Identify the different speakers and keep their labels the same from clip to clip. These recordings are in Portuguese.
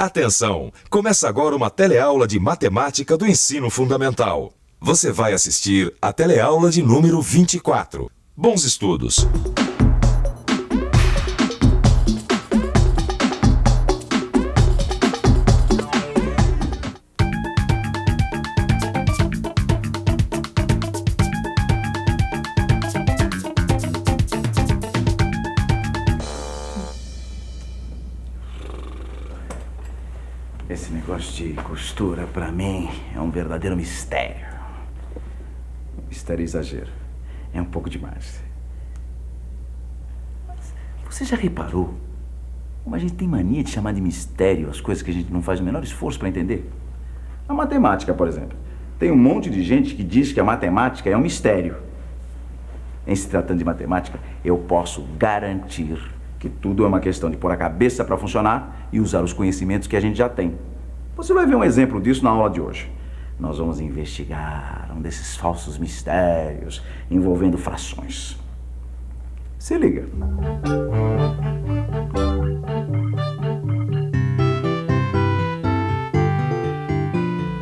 Speaker 1: Atenção! Começa agora uma teleaula de matemática do ensino fundamental. Você vai assistir a teleaula de número 24. Bons estudos!
Speaker 2: Esse negócio de costura, pra mim, é um verdadeiro mistério. Mistério é exagero. É um pouco demais. Mas você já reparou como a gente tem mania de chamar de mistério as coisas que a gente não faz o menor esforço pra entender? A matemática, por exemplo. Tem um monte de gente que diz que a matemática é um mistério. Em se tratando de matemática, eu posso garantir que tudo é uma questão de pôr a cabeça para funcionar e usar os conhecimentos que a gente já tem. Você vai ver um exemplo disso na aula de hoje. Nós vamos investigar um desses falsos mistérios envolvendo frações. Se liga.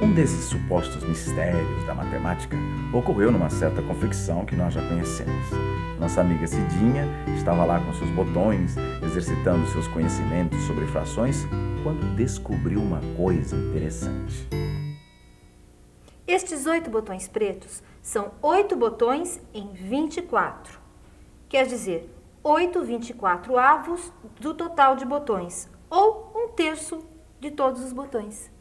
Speaker 2: Um desses supostos mistérios da matemática ocorreu numa certa confecção que nós já conhecemos. Nossa amiga Cidinha estava lá com seus botões, exercitando seus conhecimentos sobre frações, quando descobriu uma coisa interessante.
Speaker 3: Estes 8 botões pretos são 8 botões em 24. Quer dizer, 8 24avos do total de botões, ou 1/3 de todos os botões.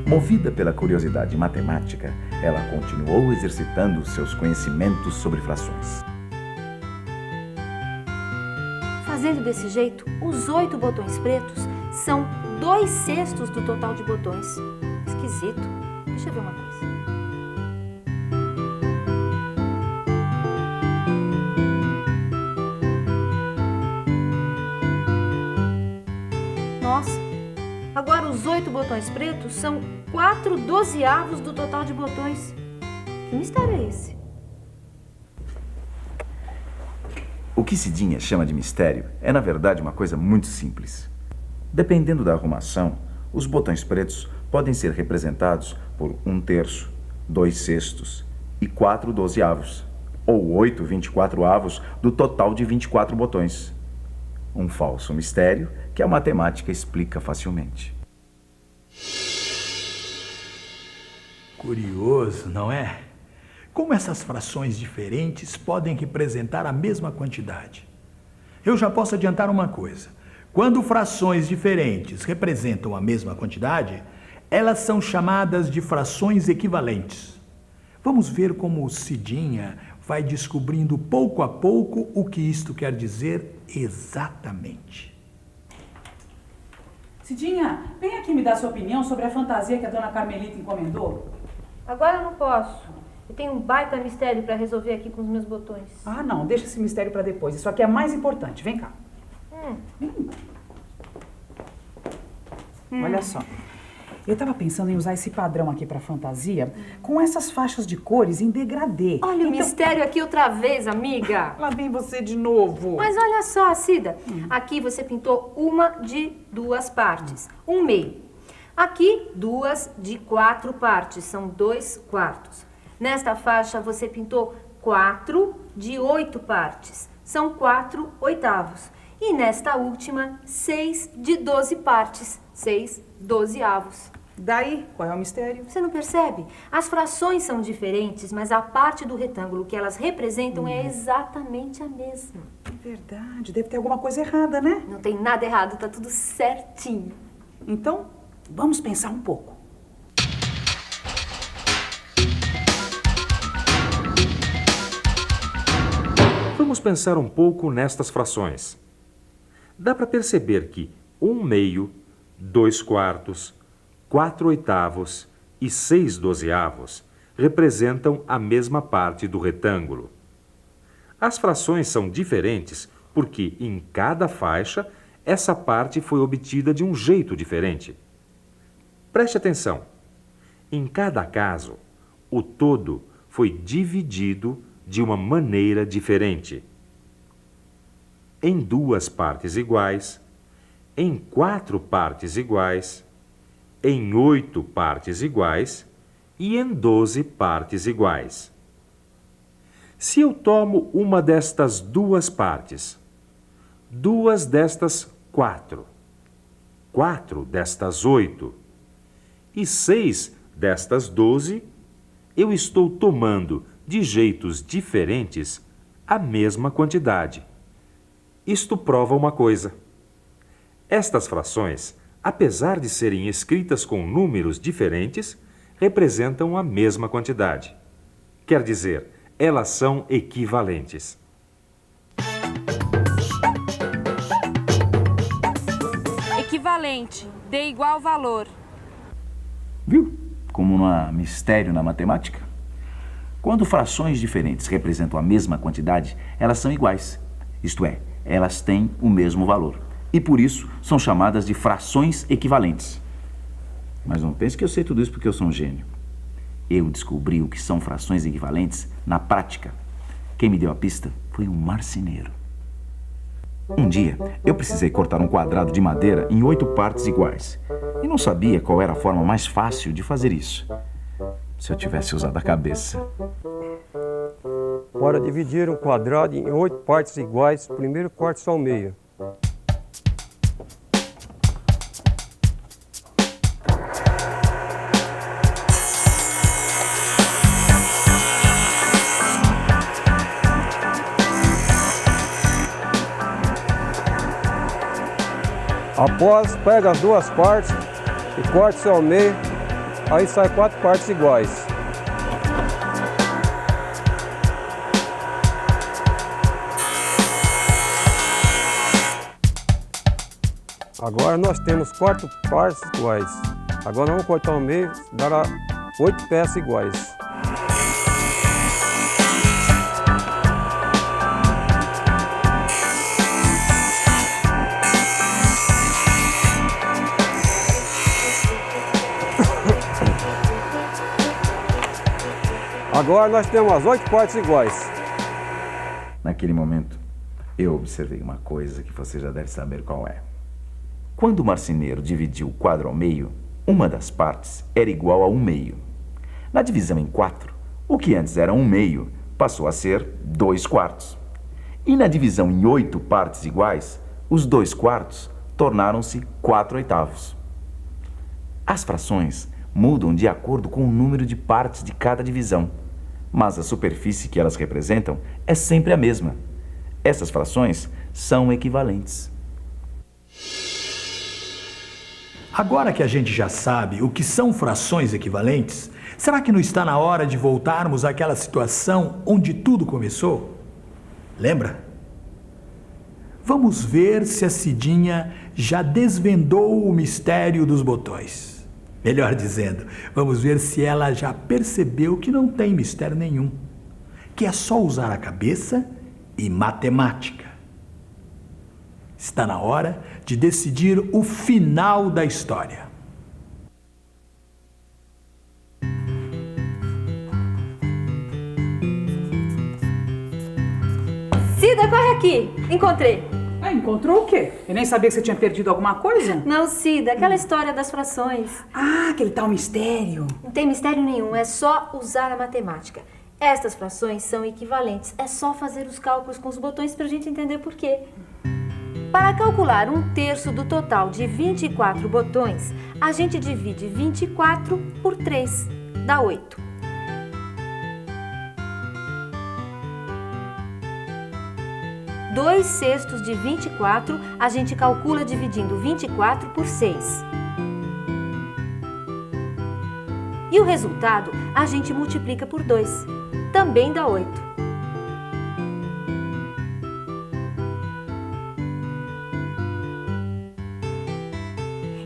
Speaker 2: Movida pela curiosidade matemática, ela continuou exercitando seus conhecimentos sobre frações.
Speaker 3: Fazendo desse jeito, os 8 botões pretos são 2/6 do total de botões. Esquisito. Deixa eu ver uma coisa. Nossa! Agora os 8 botões pretos são 4/12avos do total de botões. Que mistério é esse?
Speaker 2: O que Cidinha chama de mistério é, na verdade, uma coisa muito simples. Dependendo da arrumação, os botões pretos podem ser representados por 1/3, 2/6 e 4/12avos, ou 8 24avos do total de 24 botões. Um falso mistério que a matemática explica facilmente.
Speaker 4: Curioso, não é? Como essas frações diferentes podem representar a mesma quantidade? Eu já posso adiantar uma coisa. Quando frações diferentes representam a mesma quantidade, elas são chamadas de frações equivalentes. Vamos ver como Cidinha vai descobrindo pouco a pouco o que isto quer dizer exatamente.
Speaker 5: Cidinha, vem aqui me dar sua opinião sobre a fantasia que a dona Carmelita encomendou.
Speaker 3: Agora eu não posso. Eu tenho um baita mistério para resolver aqui com os meus botões.
Speaker 5: Ah, não, deixa esse mistério para depois. Isso aqui é mais importante. Vem cá. Olha só. Eu estava pensando em usar esse padrão aqui para fantasia com essas faixas de cores em degradê.
Speaker 3: Olha o mistério aqui outra vez, amiga.
Speaker 5: Lá vem você de novo.
Speaker 3: Mas olha só, Cida. Aqui você pintou uma de 2 partes, um meio. Aqui, 2 de 4 partes, são 2/4. Nesta faixa, você pintou 4 de 8 partes, são 4/8. E nesta última, 6 de 12 partes, 6/12avos.
Speaker 5: Daí, qual é o mistério?
Speaker 3: Você não percebe? As frações são diferentes, mas a parte do retângulo que elas representam é exatamente a mesma.
Speaker 5: Verdade, deve ter alguma coisa errada, né?
Speaker 3: Não tem nada errado, tá tudo certinho.
Speaker 5: Então, vamos pensar um pouco.
Speaker 6: Vamos pensar um pouco nestas frações. Dá para perceber que 1/2, 2/4, 4/8 e 6/12 representam a mesma parte do retângulo. As frações são diferentes porque, em cada faixa, essa parte foi obtida de um jeito diferente. Preste atenção. Em cada caso, o todo foi dividido de uma maneira diferente. em 2 partes iguais, em 4 partes iguais, em 8 partes iguais e em 12 partes iguais. Se eu tomo uma destas 2 partes, 2 destas 4, 4 destas 8 e 6 destas 12, eu estou tomando, de jeitos diferentes, a mesma quantidade. Isto prova uma coisa. Estas frações, apesar de serem escritas com números diferentes, representam a mesma quantidade. Quer dizer, elas são equivalentes.
Speaker 7: Equivalente. Dê igual valor.
Speaker 2: Viu? Como não há mistério na matemática. Quando frações diferentes representam a mesma quantidade, elas são iguais. Isto é, elas têm o mesmo valor. E por isso são chamadas de frações equivalentes. Mas não pense que eu sei tudo isso porque eu sou um gênio. Eu descobri o que são frações equivalentes na prática. Quem me deu a pista foi um marceneiro. Um dia, eu precisei cortar um quadrado de madeira em 8 partes iguais. E não sabia qual era a forma mais fácil de fazer isso. Se eu tivesse usado a cabeça.
Speaker 8: Para dividir um quadrado em 8 partes iguais, primeiro corte-se ao meio. Após, pega as 2 partes e corte-se ao meio, aí sai 4 partes iguais. Agora nós temos 4 partes iguais. Agora vamos cortar ao meio, dará 8 peças iguais. Agora nós temos as 8 partes iguais.
Speaker 2: Naquele momento, eu observei uma coisa que você já deve saber qual é. Quando o marceneiro dividiu o quadro ao meio, uma das partes era igual a 1/2. Na divisão em 4, o que antes era 1/2 passou a ser 2/4. E na divisão em 8 partes iguais, os 2/4 tornaram-se 4/8. As frações mudam de acordo com o número de partes de cada divisão, mas a superfície que elas representam é sempre a mesma. Essas frações são equivalentes.
Speaker 4: Agora que a gente já sabe o que são frações equivalentes, será que não está na hora de voltarmos àquela situação onde tudo começou? Lembra? Vamos ver se a Cidinha já desvendou o mistério dos botões. Melhor dizendo, vamos ver se ela já percebeu que não tem mistério nenhum, que é só usar a cabeça e matemática. Está na hora de decidir o final da história.
Speaker 3: Cida, corre aqui! Encontrei!
Speaker 5: Ah, encontrou o quê? Eu nem sabia que você tinha perdido alguma coisa.
Speaker 3: Não, Cida, aquela história das frações.
Speaker 5: Ah, aquele tal mistério.
Speaker 3: Não tem mistério nenhum, é só usar a matemática. Estas frações são equivalentes, é só fazer os cálculos com os botões pra gente entender por quê. Para calcular 1/3 do total de 24 botões, a gente divide 24 por 3, dá 8. Dois sextos de 24, a gente calcula dividindo 24 por 6. E o resultado, a gente multiplica por 2. Também dá 8.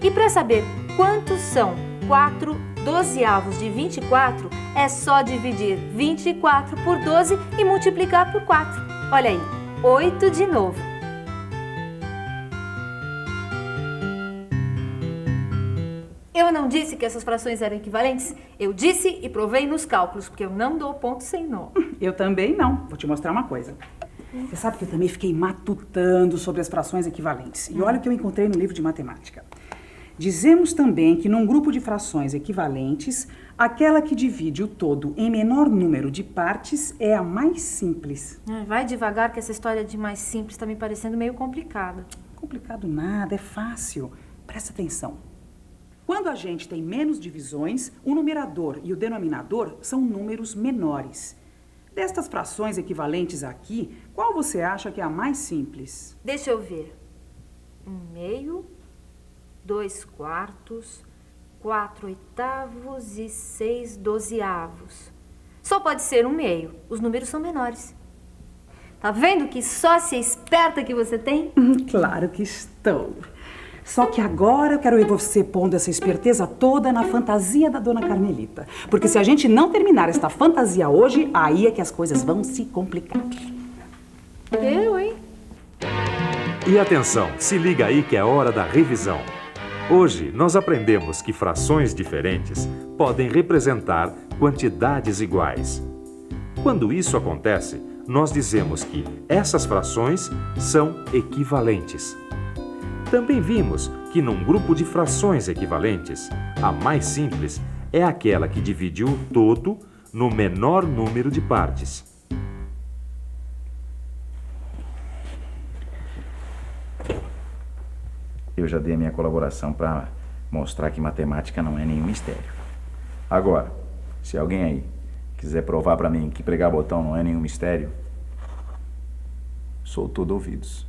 Speaker 3: E para saber quantos são 4 dozeavos de 24, é só dividir 24 por 12 e multiplicar por 4. Olha aí. 8 de novo. Eu não disse que essas frações eram equivalentes? Eu disse e provei nos cálculos, porque eu não dou ponto sem nó.
Speaker 5: Eu também não. Vou te mostrar uma coisa. Você sabe que eu também fiquei matutando sobre as frações equivalentes. E olha o que eu encontrei no livro de matemática. Dizemos também que num grupo de frações equivalentes, aquela que divide o todo em menor número de partes é a mais simples.
Speaker 3: Vai devagar que essa história de mais simples está me parecendo meio complicada.
Speaker 5: Complicado nada, é fácil. Presta atenção. Quando a gente tem menos divisões, o numerador e o denominador são números menores. Destas frações equivalentes aqui, qual você acha que é a mais simples?
Speaker 3: Deixa eu ver. 1/2, 2/4, 4/8 e 6/12. Só pode ser 1/2. Os números são menores. Tá vendo que sócia esperta que você tem?
Speaker 5: Claro que estou. Só que agora eu quero ver você pondo essa esperteza toda na fantasia da Dona Carmelita. Porque se a gente não terminar esta fantasia hoje, aí é que as coisas vão se complicar.
Speaker 3: Eu, hein?
Speaker 6: E atenção, se liga aí que é hora da revisão. Hoje nós aprendemos que frações diferentes podem representar quantidades iguais. Quando isso acontece, nós dizemos que essas frações são equivalentes. Também vimos que num grupo de frações equivalentes, a mais simples é aquela que divide o todo no menor número de partes.
Speaker 2: Eu já dei a minha colaboração para mostrar que matemática não é nenhum mistério. Agora, se alguém aí quiser provar para mim que pregar botão não é nenhum mistério, sou todo ouvidos.